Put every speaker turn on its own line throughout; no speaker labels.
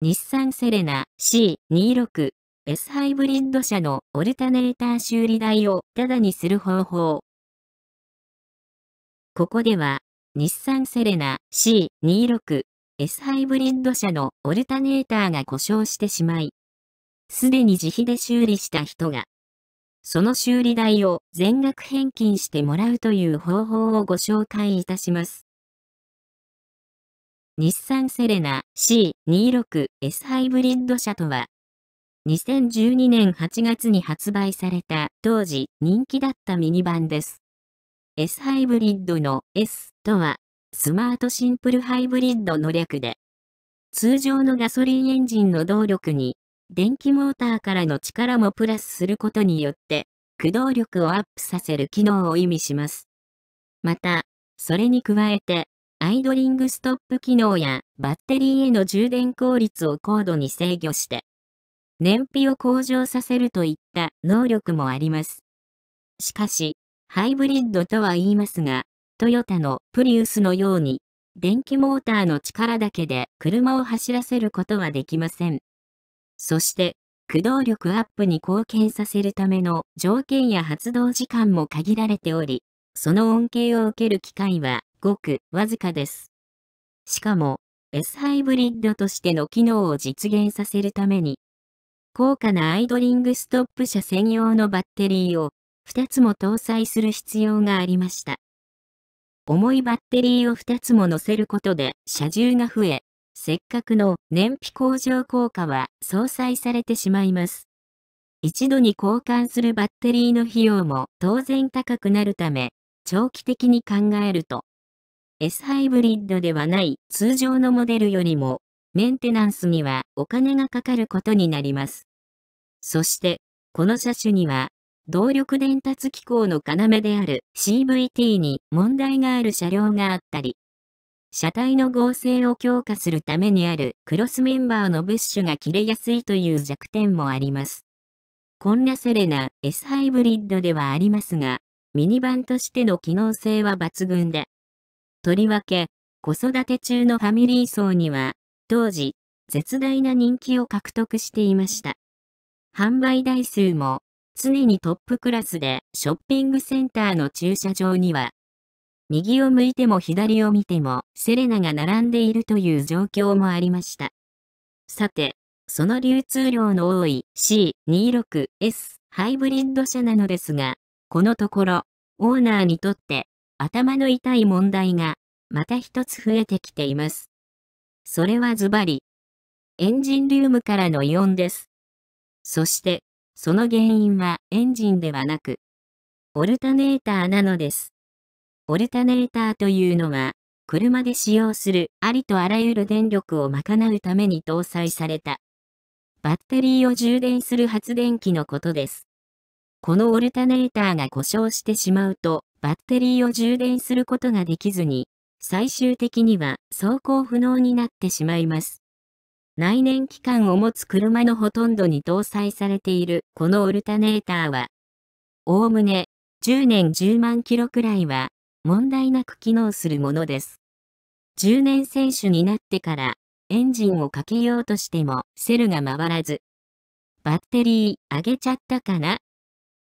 日産セレナ C26S ハイブリッド車のオルタネーター修理代をタダにする方法。ここでは、日産セレナ C26S ハイブリッド車のオルタネーターが故障してしまい、すでに自費で修理した人が、その修理代を全額返金してもらうという方法をご紹介いたします。日産セレナ C26S ハイブリッド車とは、2012年8月に発売された当時人気だったミニバンです。S ハイブリッドの S とは、スマートシンプルハイブリッドの略で、通常のガソリンエンジンの動力に、電気モーターからの力もプラスすることによって、駆動力をアップさせる機能を意味します。また、それに加えて、アイドリングストップ機能やバッテリーへの充電効率を高度に制御して、燃費を向上させるといった能力もあります。しかし、ハイブリッドとは言いますが、トヨタのプリウスのように、電気モーターの力だけで車を走らせることはできません。そして、駆動力アップに貢献させるための条件や発動時間も限られており、その恩恵を受ける機会はごくわずかです。しかも、S ハイブリッドとしての機能を実現させるために、高価なアイドリングストップ車専用のバッテリーを2つも搭載する必要がありました。重いバッテリーを2つも乗せることで車重が増え、せっかくの燃費向上効果は相殺されてしまいます。一度に交換するバッテリーの費用も当然高くなるため、長期的に考えると、S ハイブリッドではない通常のモデルよりも、メンテナンスにはお金がかかることになります。そして、この車種には、動力伝達機構の要である CVT に問題がある車両があったり、車体の剛性を強化するためにあるクロスメンバーのブッシュが切れやすいという弱点もあります。こんなセレナ S ハイブリッドではありますが、ミニバンとしての機能性は抜群で、とりわけ、子育て中のファミリー層には、当時、絶大な人気を獲得していました。販売台数も、常にトップクラスで、ショッピングセンターの駐車場には、右を向いても左を見ても、セレナが並んでいるという状況もありました。さて、その流通量の多い C26S ハイブリッド車なのですが、このところ、オーナーにとって頭の痛い問題がまた一つ増えてきています。それはズバリ、エンジンルームからの異音です。そして、その原因はエンジンではなく、オルタネーターなのです。オルタネーターというのは、車で使用するありとあらゆる電力を賄うために搭載された、バッテリーを充電する発電機のことです。このオルタネーターが故障してしまうと、バッテリーを充電することができずに、最終的には走行不能になってしまいます。内燃機関を持つ車のほとんどに搭載されているこのオルタネーターは、おおむね10年10万キロくらいは問題なく機能するものです。10年選手になってからエンジンをかけようとしてもセルが回らず、バッテリー上げちゃったかな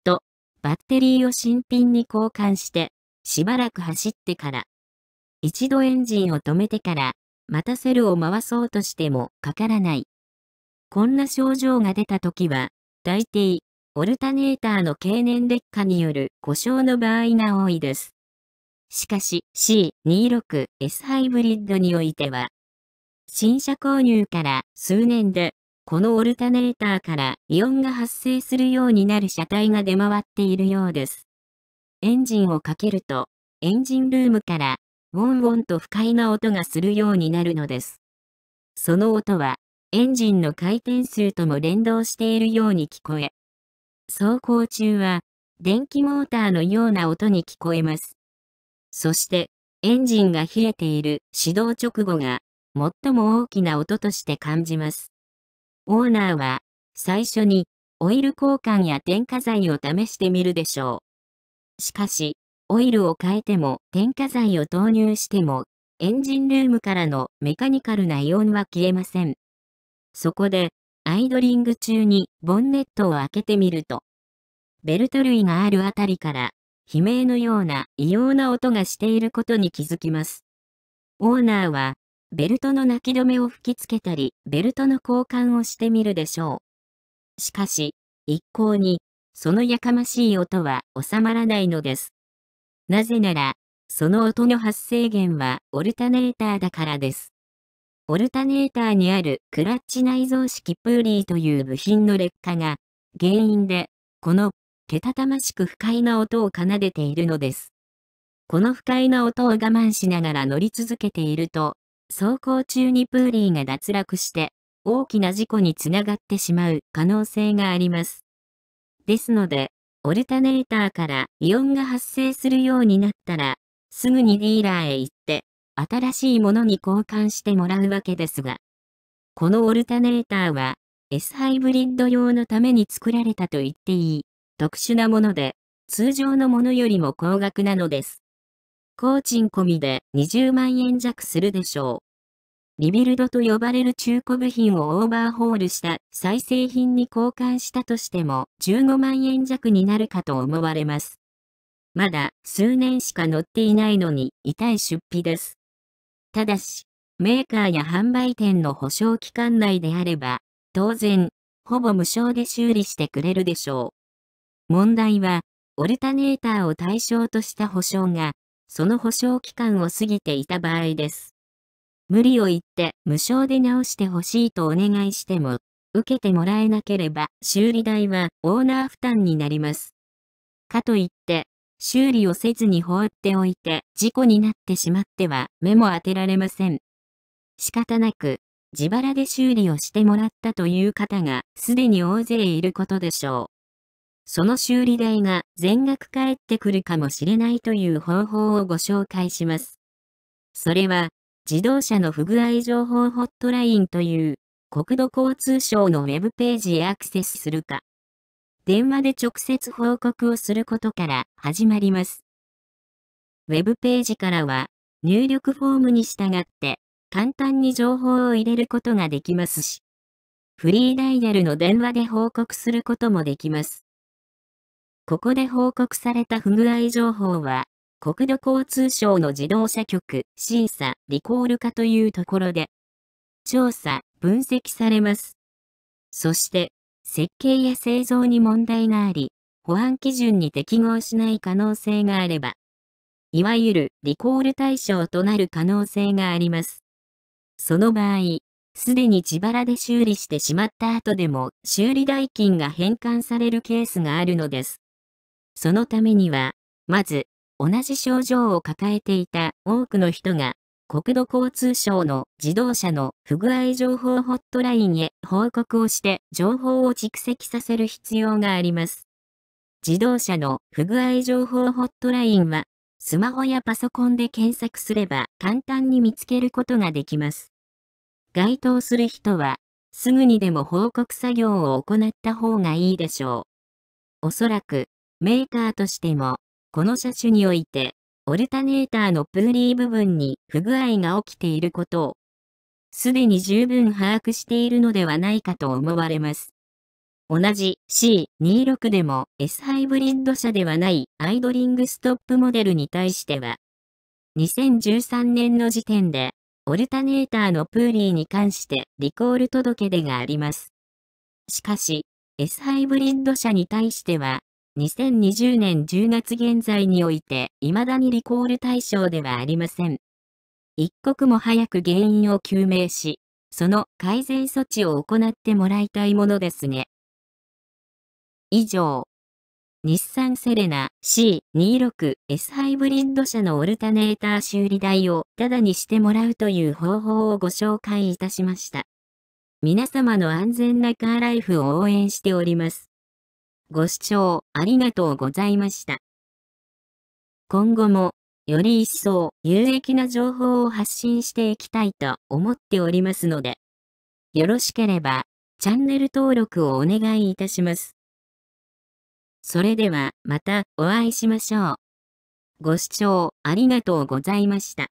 と、バッテリーを新品に交換して、しばらく走ってから、一度エンジンを止めてから、またセルを回そうとしてもかからない。こんな症状が出たときは、大抵、オルタネーターの経年劣化による故障の場合が多いです。しかし C26S ハイブリッドにおいては、新車購入から数年で、このオルタネーターから異音が発生するようになる車体が出回っているようです。エンジンをかけると、エンジンルームからウォンウォンと不快な音がするようになるのです。その音は、エンジンの回転数とも連動しているように聞こえ、走行中は、電気モーターのような音に聞こえます。そして、エンジンが冷えている始動直後が、最も大きな音として感じます。オーナーは、最初に、オイル交換や添加剤を試してみるでしょう。しかし、オイルを変えても添加剤を投入しても、エンジンルームからのメカニカルな異音は消えません。そこで、アイドリング中にボンネットを開けてみると、ベルト類があるあたりから、悲鳴のような異様な音がしていることに気づきます。オーナーは、ベルトの泣き止めを吹きつけたり、ベルトの交換をしてみるでしょう。しかし、一向に、そのやかましい音は収まらないのです。なぜなら、その音の発生源はオルタネーターだからです。オルタネーターにあるクラッチ内蔵式プーリーという部品の劣化が原因で、このけたたましく不快な音を奏でているのです。この不快な音を我慢しながら乗り続けていると、走行中にプーリーが脱落して大きな事故につながってしまう可能性があります。ですので、オルタネーターから異音が発生するようになったら、すぐにディーラーへ行って、新しいものに交換してもらうわけですが、このオルタネーターは、S ハイブリッド用のために作られたと言っていい、特殊なもので、通常のものよりも高額なのです。工賃込みで20万円弱するでしょう。リビルドと呼ばれる中古部品をオーバーホールした再製品に交換したとしても15万円弱になるかと思われます。まだ数年しか乗っていないのに痛い出費です。ただし、メーカーや販売店の保証期間内であれば、当然、ほぼ無償で修理してくれるでしょう。問題は、オルタネーターを対象とした保証が、その保証期間を過ぎていた場合です。無理を言って無償で直してほしいとお願いしても、受けてもらえなければ修理代はオーナー負担になります。かといって、修理をせずに放っておいて事故になってしまっては目も当てられません。仕方なく、自腹で修理をしてもらったという方がすでに大勢いることでしょう。その修理代が全額返ってくるかもしれないという方法をご紹介します。それは、自動車の不具合情報ホットラインという国土交通省のウェブページへアクセスするか、電話で直接報告をすることから始まります。ウェブページからは入力フォームに従って簡単に情報を入れることができますし、フリーダイヤルの電話で報告することもできます。ここで報告された不具合情報は、国土交通省の自動車局審査・リコール課というところで、調査・分析されます。そして、設計や製造に問題があり、保安基準に適合しない可能性があれば、いわゆるリコール対象となる可能性があります。その場合、すでに自腹で修理してしまった後でも修理代金が返還されるケースがあるのです。そのためには、まず、同じ症状を抱えていた多くの人が、国土交通省の自動車の不具合情報ホットラインへ報告をして情報を蓄積させる必要があります。自動車の不具合情報ホットラインは、スマホやパソコンで検索すれば簡単に見つけることができます。該当する人は、すぐにでも報告作業を行った方がいいでしょう。おそらく、メーカーとしても、この車種において、オルタネーターのプーリー部分に不具合が起きていることを、すでに十分把握しているのではないかと思われます。同じ C26 でも S ハイブリッド車ではないアイドリングストップモデルに対しては、2013年の時点で、オルタネーターのプーリーに関してリコール届出があります。しかし、S ハイブリッド車に対しては、2020年10月現在において未だにリコール対象ではありません。一刻も早く原因を究明し、その改善措置を行ってもらいたいものですね。以上。日産セレナ C26S ハイブリッド車のオルタネーター修理代をタダにしてもらうという方法をご紹介いたしました。皆様の安全なカーライフを応援しております。ご視聴ありがとうございました。今後もより一層有益な情報を発信していきたいと思っておりますので、よろしければチャンネル登録をお願いいたします。それではまたお会いしましょう。ご視聴ありがとうございました。